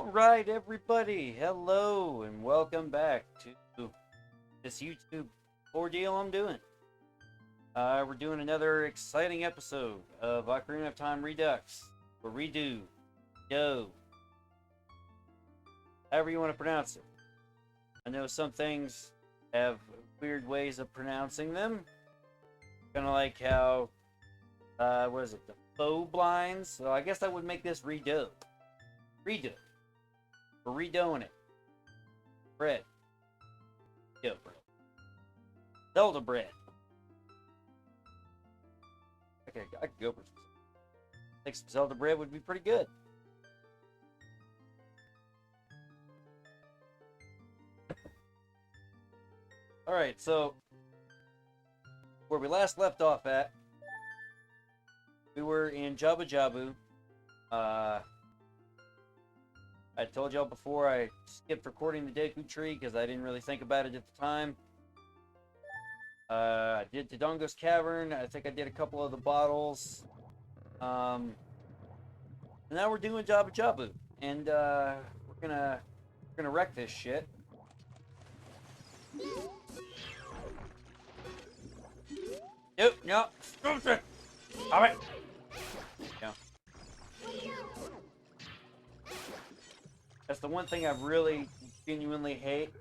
Alright, everybody, hello and welcome back to this YouTube ordeal I'm doing. We're doing another exciting episode of Ocarina of Time Redux, or Redo, Yo, however you want to pronounce it. I know some things have weird ways of pronouncing them, kind of like how, what is it, the faux blinds? So I guess that would make this Redo. Redo. We're redoing it. Bread. Yo, bread. Zelda bread. Okay, I could go for some. I think some Zelda bread would be pretty good. Alright, so where we last left off at, we were in Jabu Jabu. I told y'all before I skipped recording the Deku Tree because I didn't really think about it at the time. I did Dodongo's Cavern. I think I did a couple of the bottles. And now we're doing Jabu Jabu, and we're gonna wreck this shit. Nope, no, stop it. All right. Yeah. That's the one thing I really genuinely hate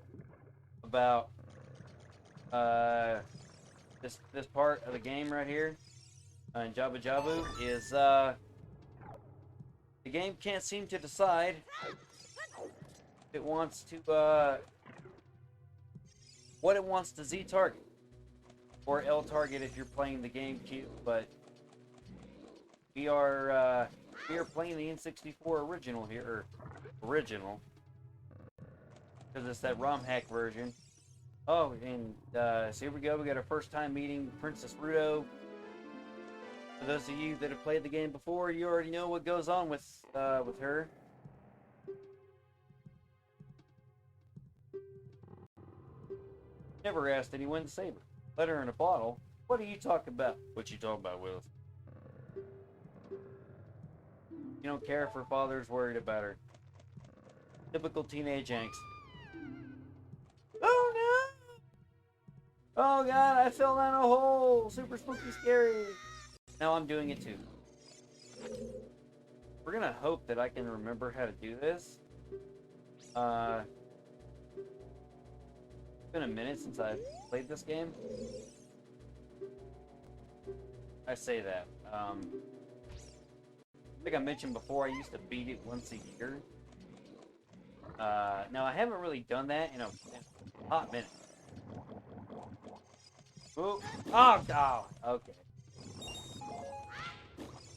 about this part of the game right here in Jabu Jabu is the game can't seem to decide if it wants to what it wants to Z target or L target if you're playing the GameCube, but we are playing the N64 original here. Original, because it's that ROM hack version. Oh, and so here we go. We got our first time meeting Princess Ruto. For those of you that have played the game before, you already know what goes on with her. Never asked anyone to save her. Let her in a bottle. What are you talking about? What you talking about, Willis? You don't care if her father's worried about her. Typical teenage angst. Oh no! Oh god, I fell down a hole! Super spooky scary! Now I'm doing it too. We're gonna hope that I can remember how to do this. It's been a minute since I've played this game. I say that. I think I mentioned before I used to beat it once a year. Now I haven't really done that in a hot minute. Ooh. Oh, oh, okay.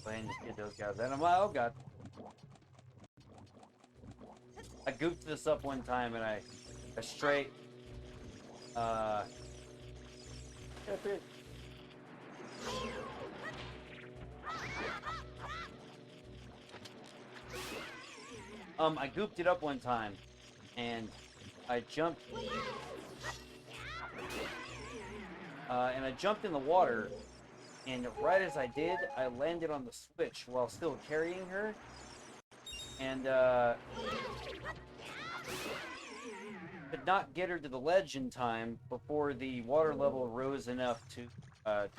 Go ahead and just get those guys out of my, oh god. I goofed this up one time and I straight, I gooped it up one time, and I jumped, in the water, and right as I did, I landed on the switch while still carrying her, and, could not get her to the ledge in time before the water level rose enough to,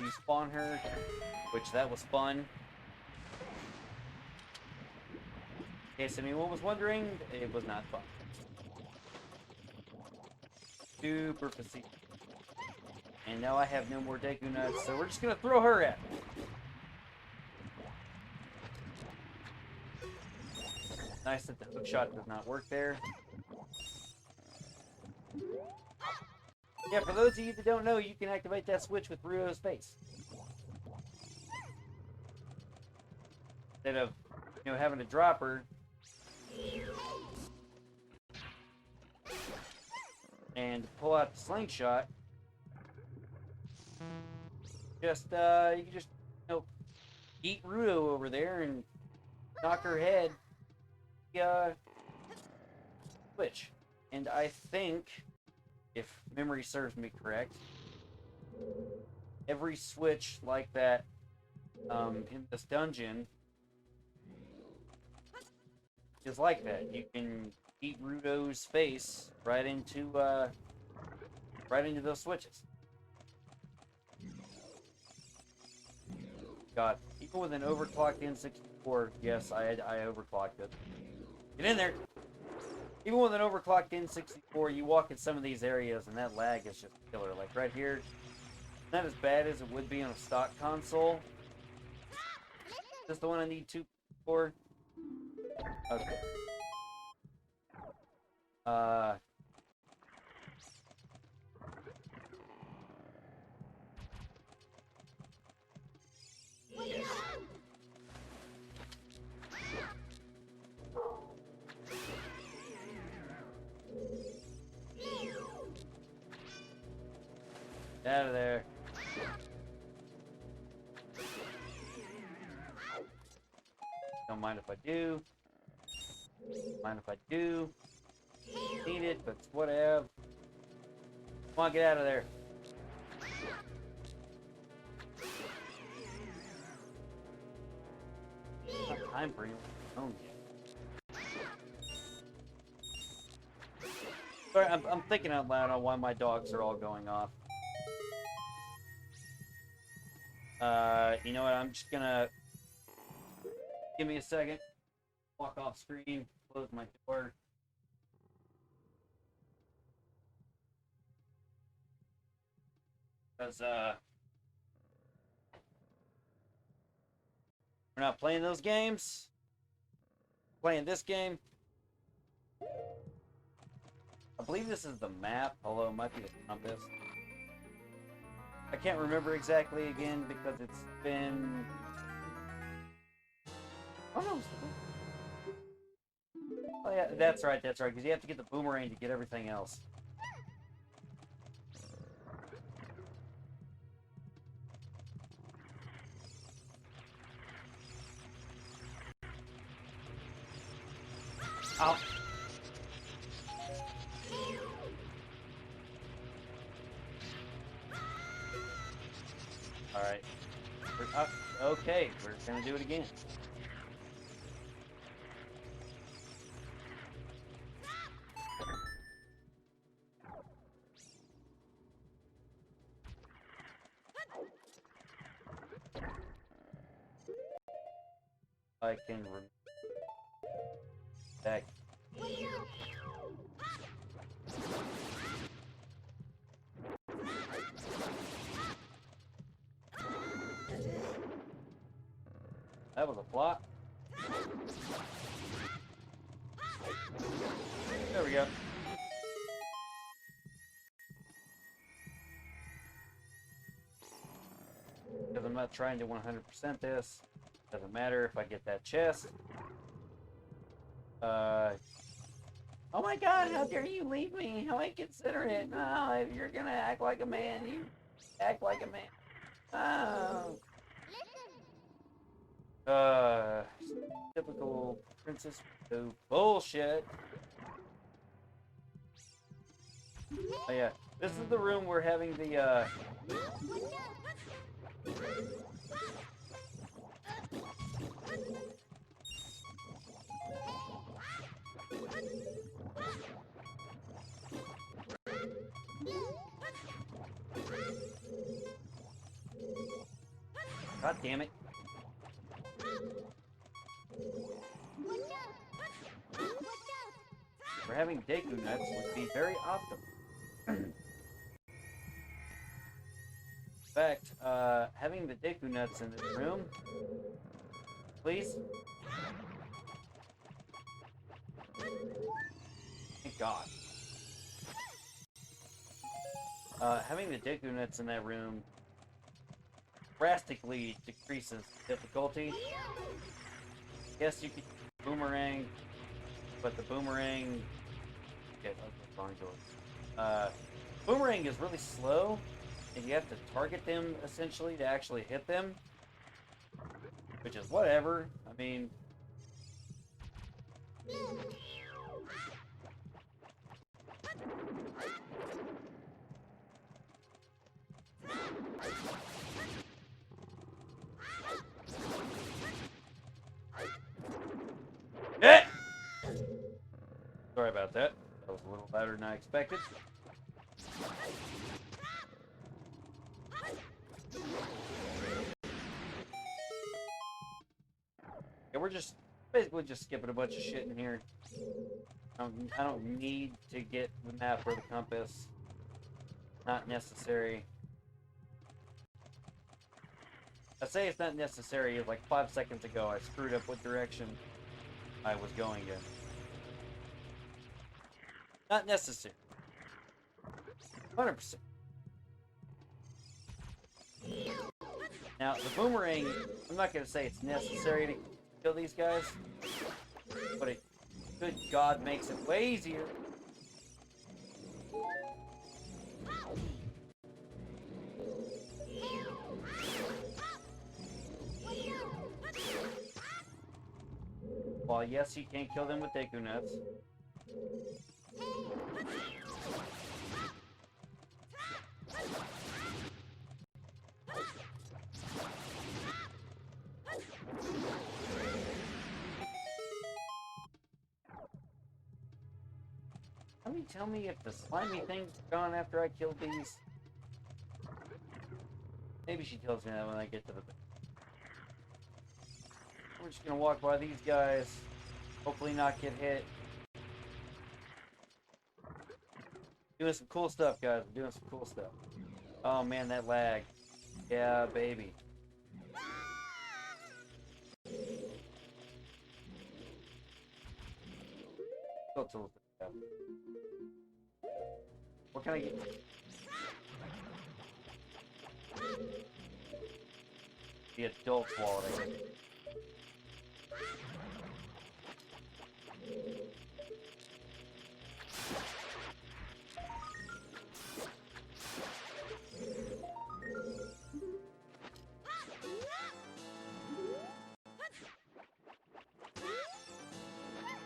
despawn her, which that was fun. In case anyone was wondering, it was not fun. Super facetious. And now I have no more Deku Nuts, so we're just gonna throw her at me. Nice that the hook shot does not work there. Yeah, for those of you that don't know, you can activate that switch with Ruto's face. Instead of, having to drop her and pull out the slingshot, just you can just eat Ruto over there and knock her head switch. And I think, if memory serves me correct, every switch like that in this dungeon is like that. You can eat Rudo's face right into those switches. God, even with an overclocked N64, yes, I overclocked it. Get in there! Even with an overclocked N64, you walk in some of these areas and that lag is just killer. Like right here, not as bad as it would be on a stock console. Is this the one I need 2 for? Okay. Out of there. Don't mind if I do. Mind if I do. Need it, but whatever. Come on, get out of there. Not time for anyone to own yet. Sorry, I'm thinking out loud on why my dogs are all going off. You know what? I'm just gonna give me a second. Walk off screen. Close my door. Because we're not playing those games. We're playing this game. I believe this is the map, although it might be the compass. I can't remember exactly again because it's been... Oh no. Oh yeah, that's right, because you have to get the boomerang to get everything else. Ow. Alright. Okay, we're gonna do it again. I can back. That was a plot. There we go. Because I'm not trying to 100% this. Doesn't matter if I get that chest. Oh my god, how dare you leave me? How inconsiderate. No, if you're gonna act like a man, you act like a man. Oh. Typical princess bullshit. Oh yeah, this is the room we're having the, God damn it. For having Deku nuts would be very optimal. In fact, having the Deku nuts in this room, please. Thank God. Having the Deku nuts in that room drastically decreases difficulty. Yes, you could boomerang, but the boomerang... Okay, wrong door. Boomerang is really slow, and you have to target them, essentially, to actually hit them. Which is whatever. I mean... Eh! Sorry about that. That was a little louder than I expected. Yeah, we're just basically just skipping a bunch of shit in here. I don't need to get the map or the compass. Not necessary. I say it's not necessary. Like 5 seconds ago, I screwed up what direction I was going in. Not necessary. 100%. Now, the boomerang, I'm not going to say it's necessary to kill these guys, but it, good God, makes it way easier. While yes, you can kill them with Deku Nuts. Tell me if the slimy thing's gone after I killed these. Maybe she tells me that when I get to the base. We're just gonna walk by these guys. Hopefully not get hit. Doing some cool stuff, guys. We're doing some cool stuff. Oh man, that lag. Yeah, baby. What can I get? The adult quality.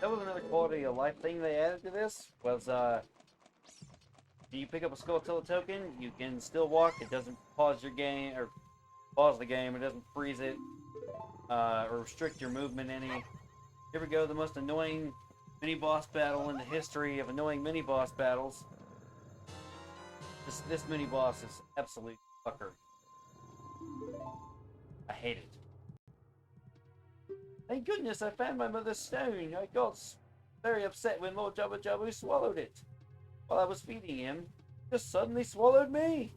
That was another quality of life thing they added to this. Was you pick up a Skulltula token, you can still walk. It doesn't pause your game or pause the game. It doesn't freeze it or restrict your movement any. Here we go, the most annoying mini boss battle in the history of annoying mini boss battles. This mini boss is absolute fucker. I hate it. Thank goodness I found my mother's stone. I got very upset when Lord Jabba Jabu swallowed it. While I was feeding him, just suddenly swallowed me.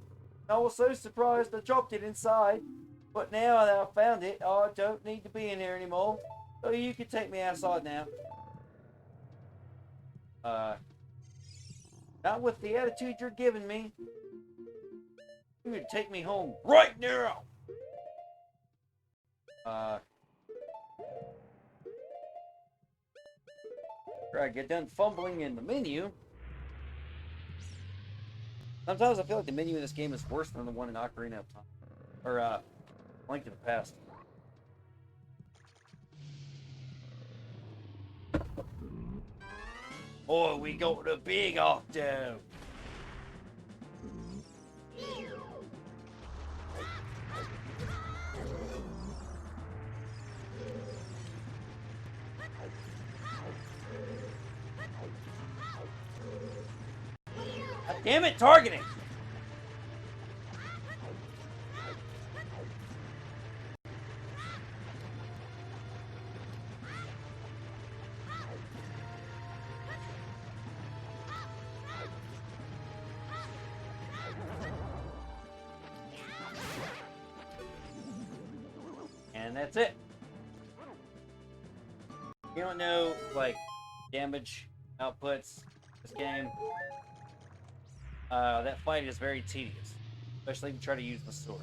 I was so surprised I dropped it inside. But now that I found it, I don't need to be in here anymore. So you can take me outside now. Not with the attitude you're giving me. You're gonna take me home right now. After I get done fumbling in the menu. Sometimes I feel like the menu in this game is worse than the one in Ocarina of Time. Or, Link to the Past. Oh, we got the big octo! God damn it, targeting! And that's it. You don't know, like, damage outputs this game. That fight is very tedious, especially if you try to use the sword.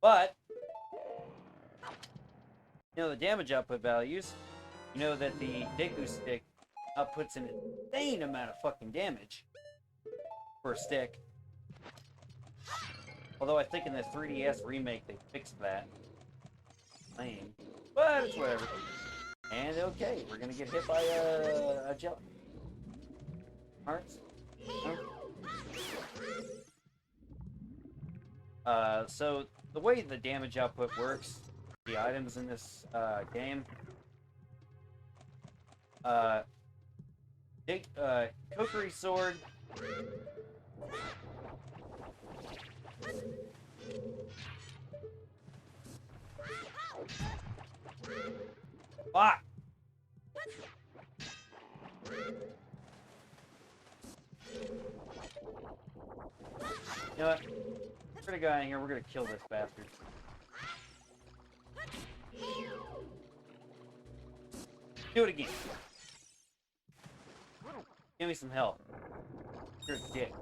But you know the damage output values. You know that the Deku stick outputs an insane amount of fucking damage for a stick. Although I think in the 3DS remake they fixed that. Lame. But it's whatever. And okay, we're gonna get hit by a jelly. Hearts? Huh? So the way the damage output works the items in this game. Cookery sword. Fuck! You know what? We're gonna go in here, we're gonna kill this bastard. Do it again. Give me some help. You're a dick.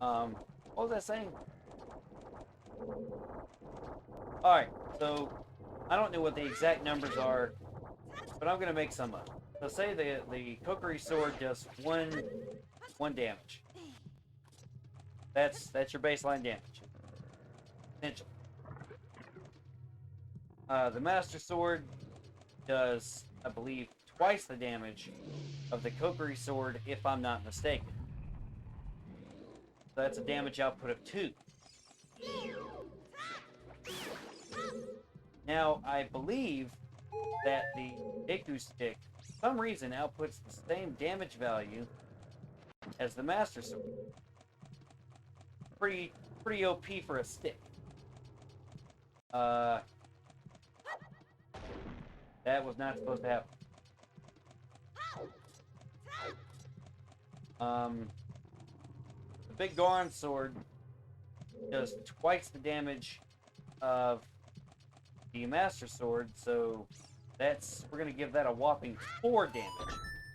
What was I saying? Alright, so I don't know what the exact numbers are, but I'm gonna make some up. So say the cookery sword does one damage. That's your baseline damage. Essentially. The Master Sword does, I believe, twice the damage of the Cookery Sword, if I'm not mistaken. So that's a damage output of 2. Now, I believe that the Deku Stick, for some reason, outputs the same damage value as the Master Sword. Pretty OP for a stick. That was not supposed to happen. The Big Goron Sword does twice the damage of the Master Sword, so we're gonna give that a whopping 4 damage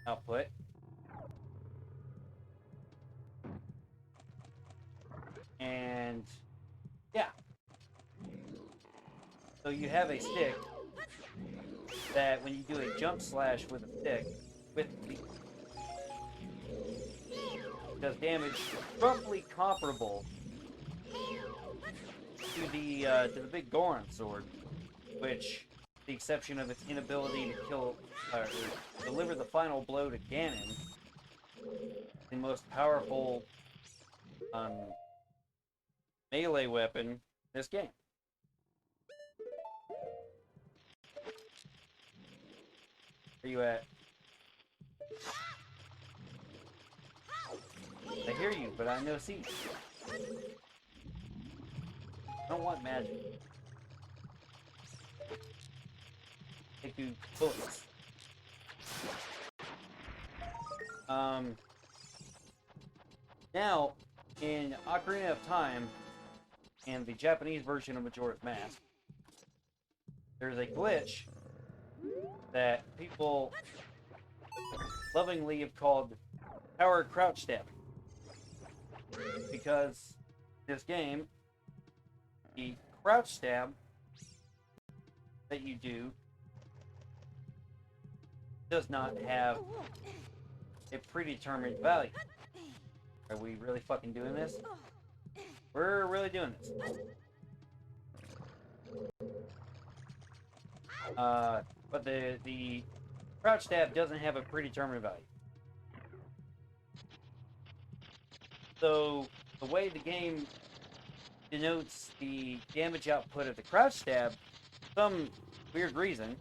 output. And yeah. So you have a stick that when you do a jump slash with a stick, does damage roughly comparable to the Big Goron Sword, which, with the exception of its inability to kill or deliver the final blow to Ganon, the most powerful melee weapon in this game. Where you at? I hear you, but I no see. I don't want magic. Take you bullets. Now, in Ocarina of Time, and the Japanese version of Majora's Mask, there's a glitch that people lovingly have called power crouch stabbing. Because this game, the crouch stab that you do does not have a predetermined value. Are we really fucking doing this? We're really doing this. But the crouch stab doesn't have a predetermined value. So the way the game denotes the damage output of the crouch stab, for some weird reason,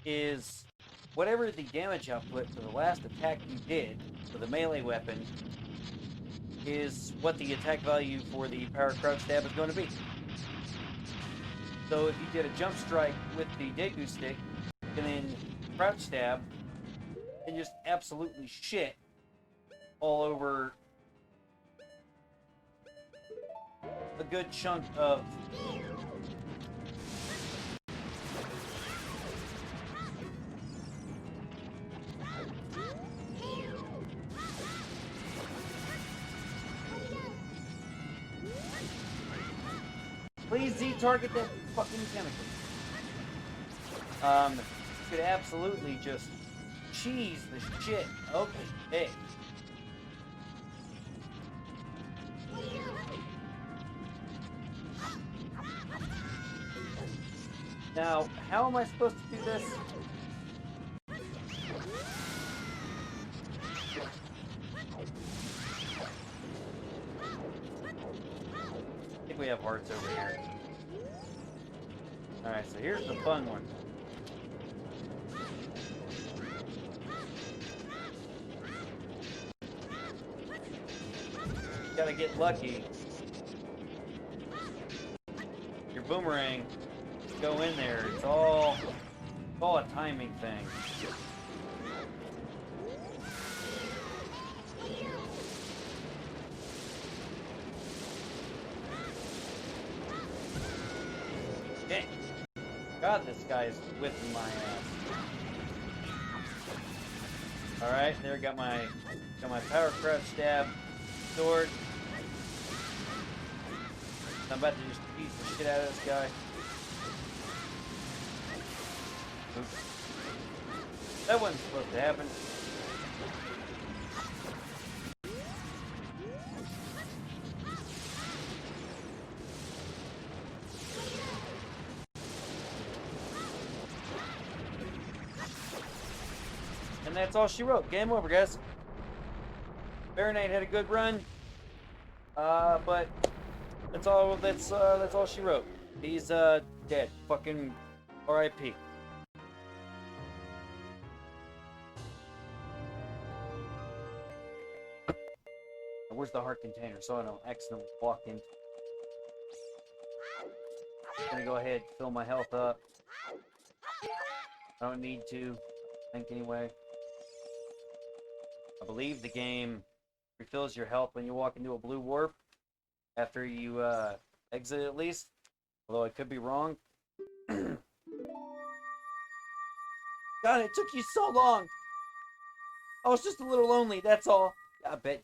is whatever the damage output for the last attack you did with a melee weapon is what the attack value for the power crouch stab is going to be. So if you did a jump strike with the Deku Stick and then crouch stab and just absolutely shit all over a good chunk of please Z-target that fucking chemical. You could absolutely just cheese the shit. Okay. Now, how am I supposed to do this? I think we here. Alright, so here's the fun one. You gotta get lucky. Your boomerang, go in there. It's all a timing thing. Dang. God, this guy's whipping my ass. Alright, there, got my power crouch stab sword. I'm about to just beat the shit out of this guy. Oops. That wasn't supposed to happen. And that's all she wrote. Game over, guys. Fahrenheit had a good run, but that's all she wrote. He's dead. Fucking R.I.P. Where's the heart container so I don't accidentally walk into it? I'm gonna go ahead and fill my health up. I don't need to. I think anyway. I believe the game refills your health when you walk into a blue warp after you exit, at least. Although I could be wrong. God, it took you so long. I was just a little lonely, that's all. I bet.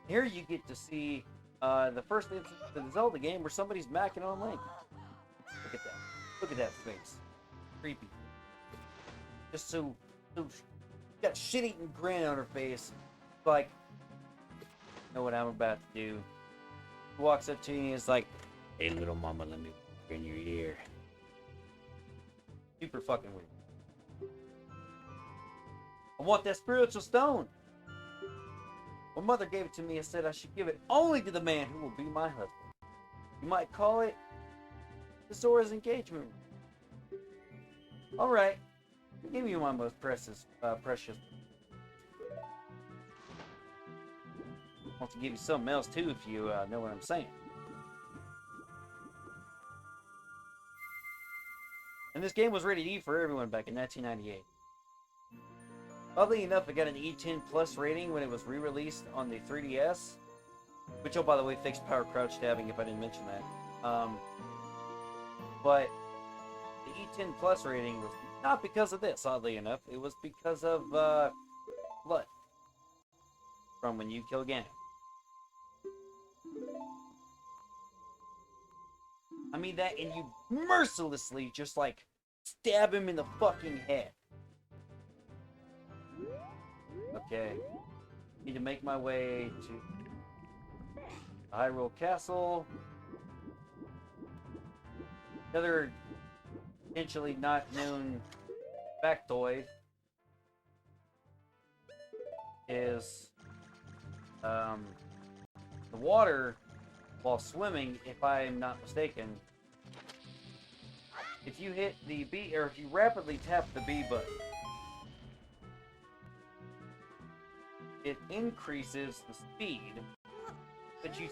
Here you get to see the first instance of the Zelda game where somebody's macking on Link. Look at that. Look at that face. Creepy. Just so got shit-eating grin on her face. Like, know what I'm about to do. He walks up to you and is like, "Hey, little mama, let me whisper in your ear." Super fucking weird. I want that spiritual stone. My mother gave it to me and said I should give it only to the man who will be my husband. You might call it the Zora's engagement. Alright. Give me my most precious. I want to give you something else too if you know what I'm saying. And this game was rated E for everyone back in 1998. Oddly enough, it got an E10 Plus rating when it was re-released on the 3DS. Which, oh, by the way, fixed power crouch stabbing if I didn't mention that. But the E10 Plus rating was not because of this, oddly enough. It was because of blood from when you kill Ganon. I mean that, and you mercilessly just, like, stab him in the fucking head. Okay. Need to make my way to Hyrule Castle. Another potentially not known factoid is the water while swimming, if I'm not mistaken, if you hit the B, or if you rapidly tap the B button, it increases the speed that you...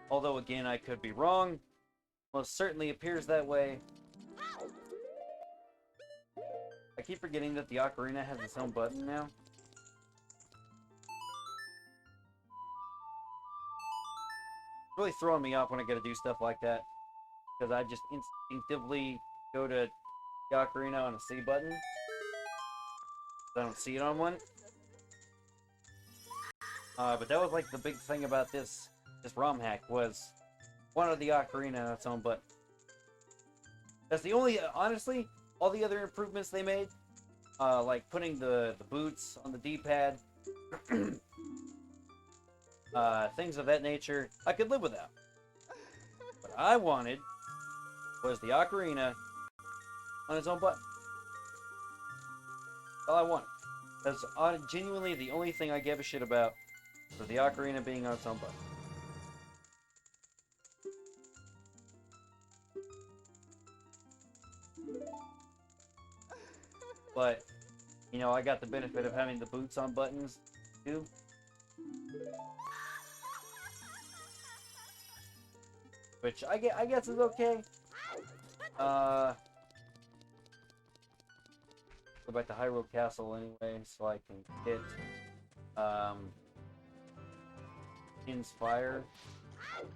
Although, again, I could be wrong. Most certainly appears that way. I keep forgetting that the Ocarina has its own button now. It's really throwing me off when I gotta do stuff like that. Because I just instinctively go to the Ocarina on a C button. I don't see it on one. But that was like the big thing about this ROM hack was one of the Ocarina on its own button. That's the only, honestly, all the other improvements they made, like putting the boots on the D-pad, things of that nature, I could live without. What I wanted was the Ocarina on its own button. All I wanted. That's genuinely the only thing I give a shit about for the Ocarina being on its own button. But, you know, I got the benefit of having the boots on buttons, too. Which I guess is okay. Go back to Hyrule Castle anyway, so I can get Inspire. I'm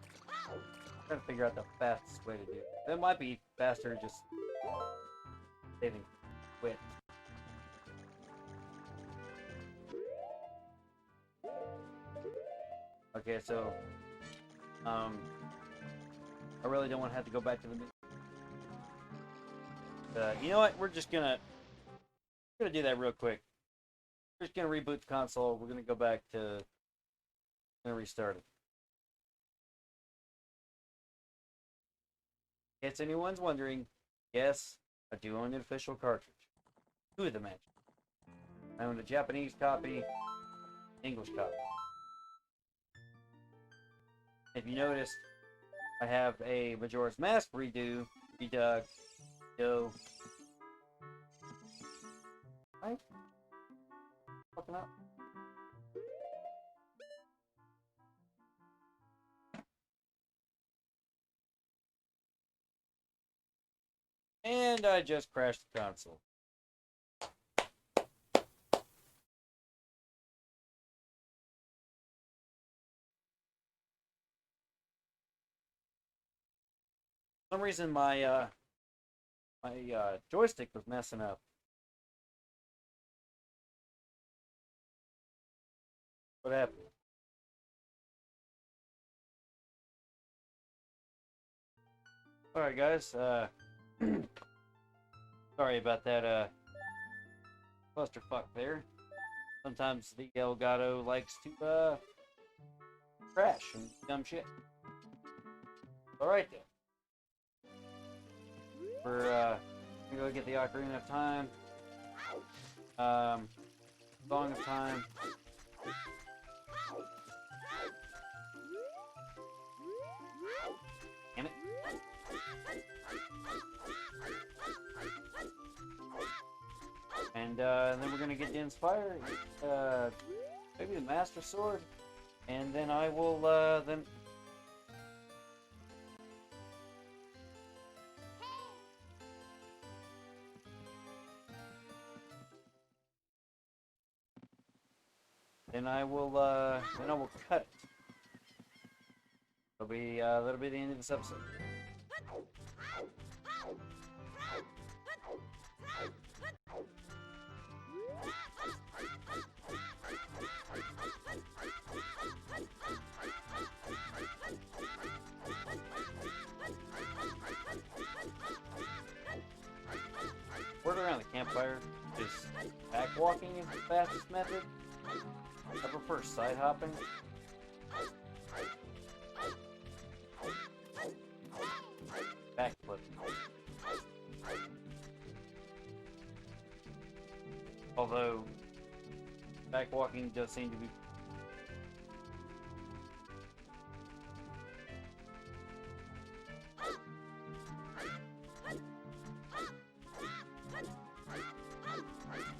trying to figure out the fastest way to do it. It might be faster just saving quit. Okay, so I really don't want to have to go back to the you know what? We're gonna do that real quick. We're just gonna reboot the console. We're gonna go back to restart it. In case anyone's wondering, yes, I do own an official cartridge. Two of them actually. I own a Japanese copy, English copy. If you noticed, I have a Majora's Mask redo, Redux, Go. Right? Fucking up. And I just crashed the console. For some reason my joystick was messing up. What happened? Alright guys, sorry about that clusterfuck there. Sometimes the Elgato likes to crash and dumb shit. Alright then. We're gonna go get the Ocarina of Time. Song of Time. Damn it. And then we're gonna get the Inspire, maybe the Master Sword, and then I will then. Then I will cut it. That'll be the end of this episode. Word around the campfire is back walking is the fastest method. I prefer side hopping. Backflip. Although back walking does seem to be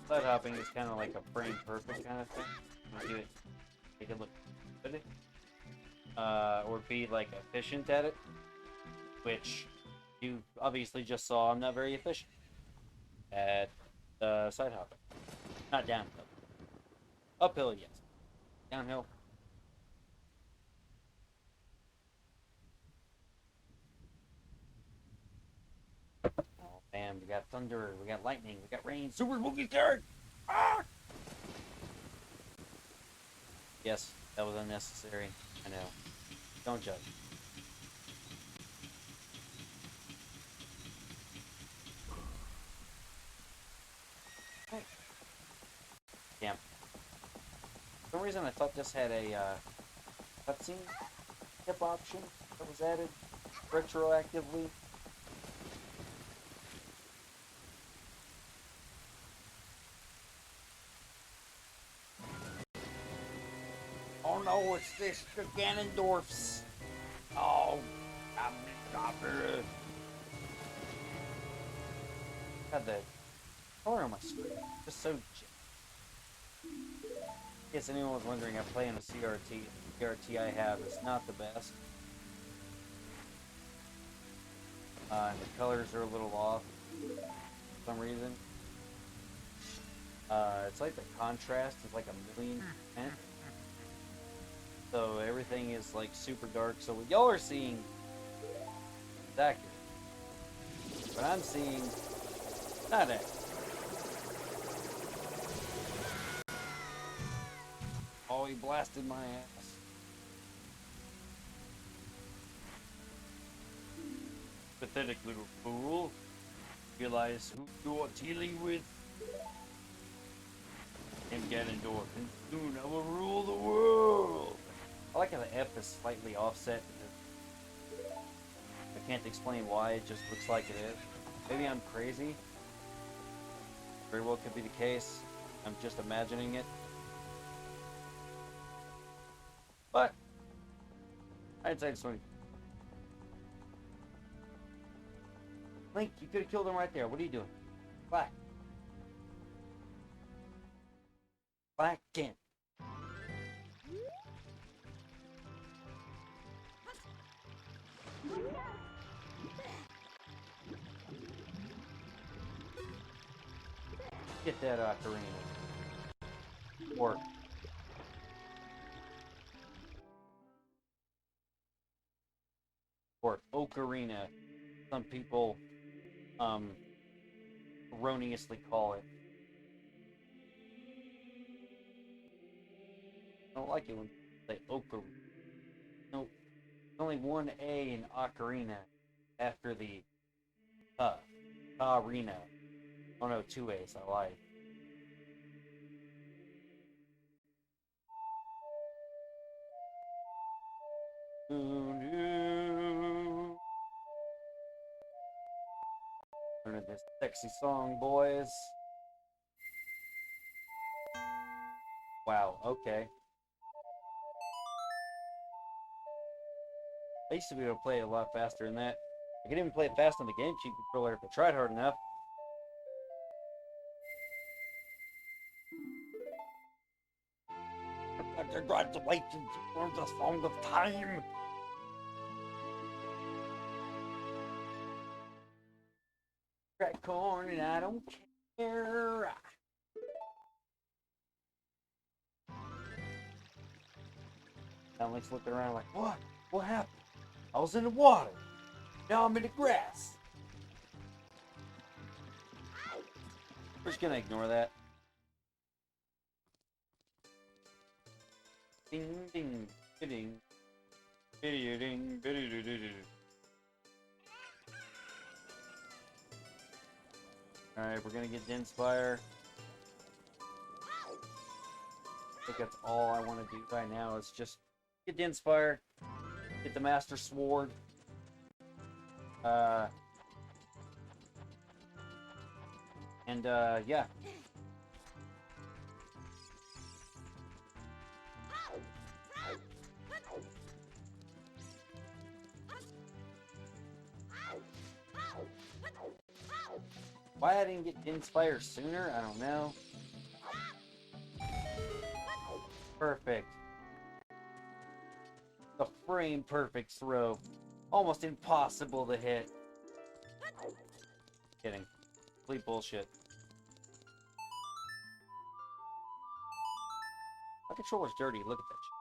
side hopping is kind of like a frame perfect kind of thing. You do it, make it look good, or be like efficient at it, which you obviously just saw. I'm not very efficient at side hopping. Not downhill. Uphill, yes. Downhill. Oh man, we got thunder, we got lightning, we got rain. Super spooky scary! Ah! Yes, that was unnecessary. I know. Don't judge. Damn. For some reason I thought this had a cutscene skip option that was added retroactively. Oh no, it's this, the Ganondorfs. Oh, God, the color on my screen just so. In case anyone was wondering, I play on a CRT. The CRT I have is not the best. And the colors are a little off for some reason. It's like the contrast is like 1,000,000%. So everything is like super dark. So what y'all are seeing is accurate. But I'm seeing not accurate. Oh, he blasted my ass. Pathetic little fool. Realize who you are dealing with. I'm Ganondorf, and soon I will rule the world. I like how the F is slightly offset. I can't explain why, it just looks like it is. Maybe I'm crazy. Very well could be the case. I'm just imagining it. But I'd say it's funny. Link, you could have killed him right there. What are you doing? Black. Black in. Get that ocarina. Or ocarina. Some people erroneously call it. I don't like it when they say ocarina. No, only one A in ocarina after the arena. Oh no, two A's. I lied. Learning this sexy song, boys. Wow. Okay. I used to be able to play it a lot faster than that. I could even play it fast on the GameCube controller if I tried hard enough. Congratulations, you learned the Song of Time. Crack corn and I don't care. Alex looking around like, what? What happened? I was in the water. Now I'm in the grass. We're just gonna ignore that. Ding ding ding ding ding ding. Alright, we're gonna get Dinspire. I think that's all I want to do right now is just get Dinspire, get the Master Sword. Yeah. Why I didn't get Dinspire sooner, I don't know. Perfect. A frame perfect throw. Almost impossible to hit. Kidding. Complete bullshit. My controller's dirty. Look at that shit.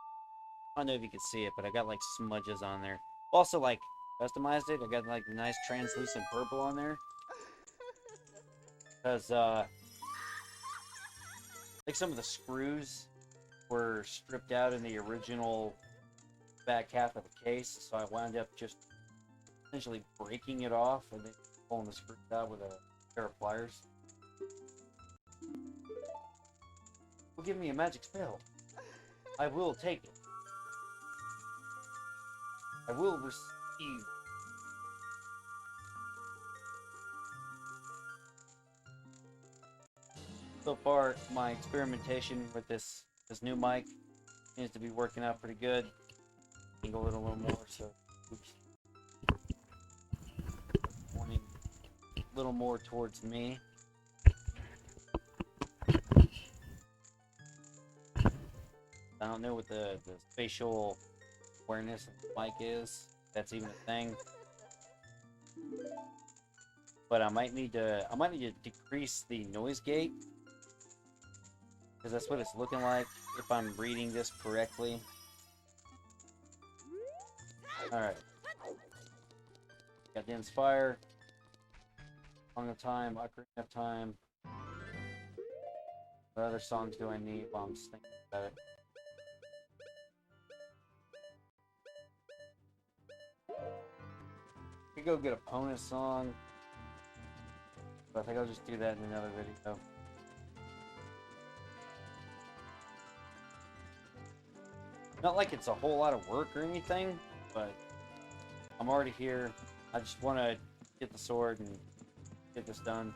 I don't know if you can see it, but I got like smudges on there. Also, like, customized it. I got like nice translucent purple on there. Because, like some of the screws were stripped out in the original back half of the case, so I wound up just essentially breaking it off and then pulling the screws out with a pair of pliers. Will give me a magic spell. I will take it. I will receive. So far, my experimentation with this new mic Seems to be working out pretty good. Angle it a little more, so oops. Pointing a little more towards me. I don't know what the spatial awareness of the mic is. If that's even a thing. But I might need to decrease the noise gate, because that's what it's looking like if I'm reading this correctly. Alright. Got the Inspire. Song of Time, Ocarina of Time. What other songs do I need while I'm just thinking about it? I could go get a Pona song, but I think I'll just do that in another video. Not like it's a whole lot of work or anything, but I'm already here. I just want to get the sword and get this done.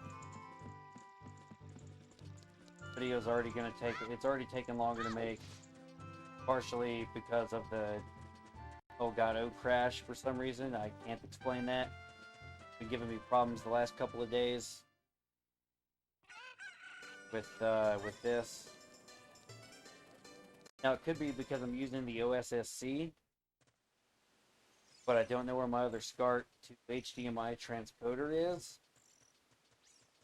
Video's already gonna take, it's already taken longer to make, partially because of the elgato crash for some reason. I can't explain that. It's been giving me problems the last couple of days with this. Now it could be because I'm using the OSSC, but I don't know where my other SCART to HDMI transcoder is,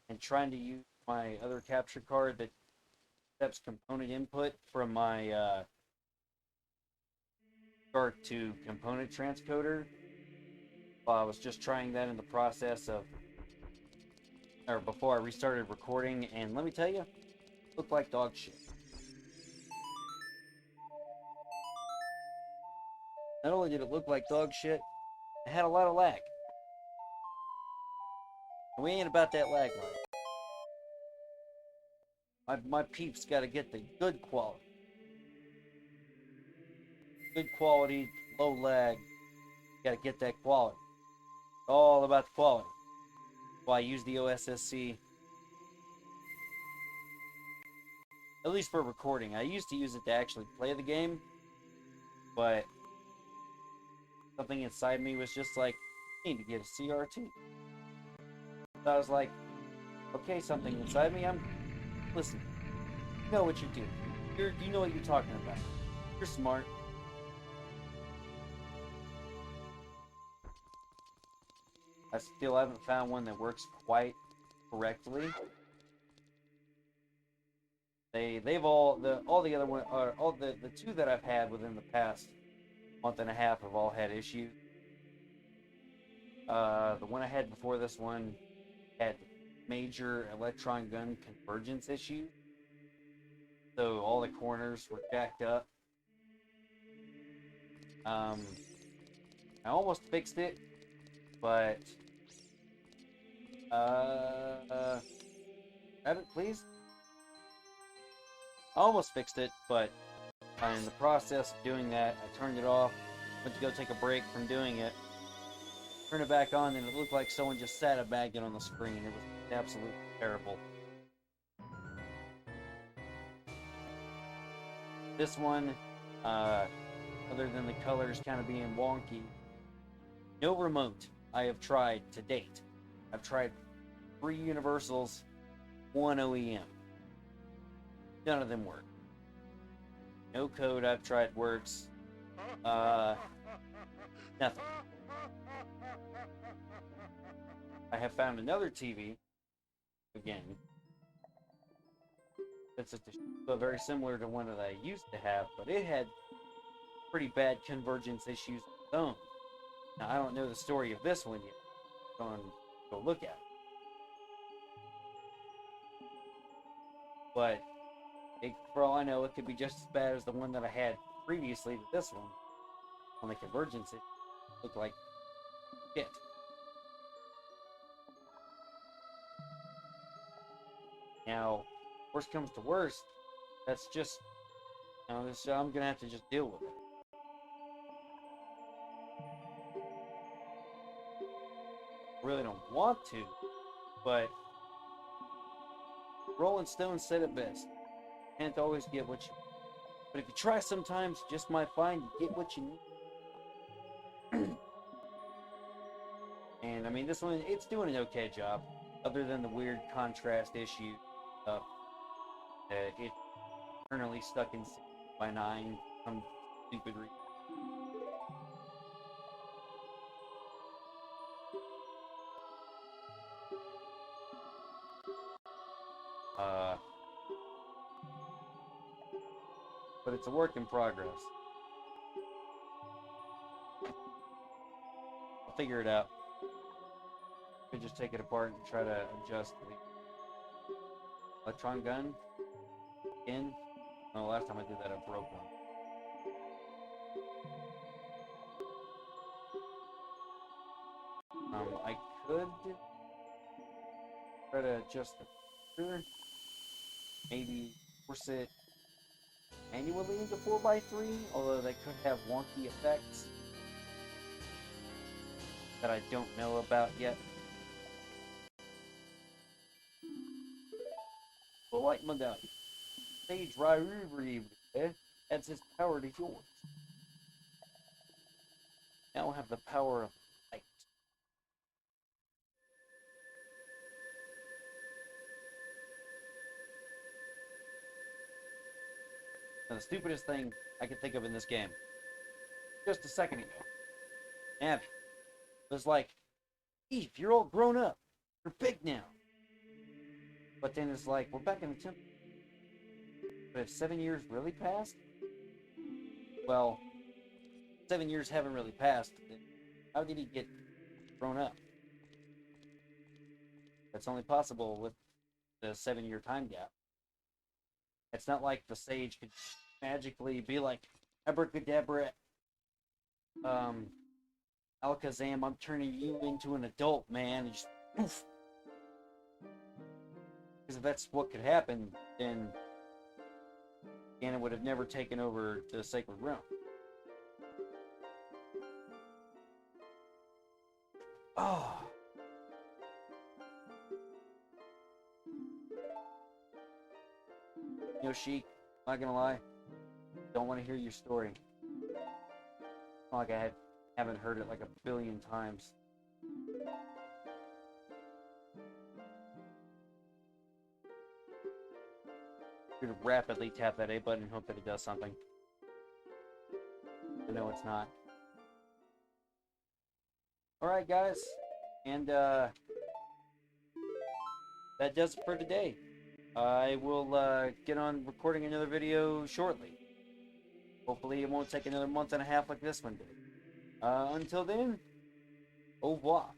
and trying to use my other capture card that accepts component input from my SCART to component transcoder. Well, I was just trying that in the process of, or before I restarted recording, and let me tell you, it looked like dog shit. Not only did it look like dog shit, it had a lot of lag. And we ain't about that lag life. My peeps gotta get the good quality. Good quality, low lag. Gotta get that quality. All about the quality. That's why I use the OSSC. At least for recording. I used to use it to actually play the game, but something inside me was just like, I need to get a CRT. So I was like, okay, something inside me, listen, you know what you're doing. You know what you're talking about. You're smart. I still haven't found one that works quite correctly. They've all the other one, or all the two that I've had within the past month and a half have all had issues. The one I had before this one had major electron gun convergence issues, so all the corners were jacked up. I almost fixed it, but grab it, please. I almost fixed it, but in the process of doing that, I turned it off, went to go take a break from doing it, turned it back on, and it looked like someone just sat a maggot on the screen. It was absolutely terrible. This one, other than the colors kind of being wonky, no remote I have tried to date. I've tried 3 Universals, 1 OEM. None of them work. No code I've tried works. Nothing. I have found another TV, again, it's very similar to one that I used to have, but it had pretty bad convergence issues of its own. Now, I don't know the story of this one yet. I'm going to go look at it. But for all I know, it could be just as bad as the one that I had previously to this one. On the convergence, it looked like shit. Now, worst comes to worst, that's just, I'm gonna have to just deal with it. I really don't want to, but Rolling Stone said it best. Can't always get what you want. But if you try sometimes, you just might find you get what you need. And I mean, this one, it's doing an okay job, other than the weird contrast issue stuff. It's eternally stuck in 6x9, some stupid reason. But it's a work in progress. I'll figure it out. Could just take it apart and try to adjust the electron gun in. No, last time I did that, I broke one. I could try to adjust the filter. Maybe force it manually into 4x3, although they could have wonky effects that I don't know about yet. The light medallion. Sage rivalry adds his power to yours. Now have the power of light. Now, the stupidest thing I could think of in this game, just a second ago, Abby was like, Eve, you're all grown up. You're big now. But then it's like, we're back in the temple. But if 7 years really passed? Well, 7 years haven't really passed. How did he get grown up? That's only possible with the 7-year time gap. It's not like the sage could magically be like, abracadabra, Alakazam, I'm turning you into an adult, man. And just poof. Because if that's what could happen, then Ganon would have never taken over the Sacred Realm. Oh. Sheik, not gonna lie, don't want to hear your story. Not like I haven't heard it like a billion times. I'm gonna rapidly tap that A button and hope that it does something. I know it's not. Alright, guys, and that does it for today. I will get on recording another video shortly. Hopefully it won't take another month and a half like this one did. Until then, au revoir.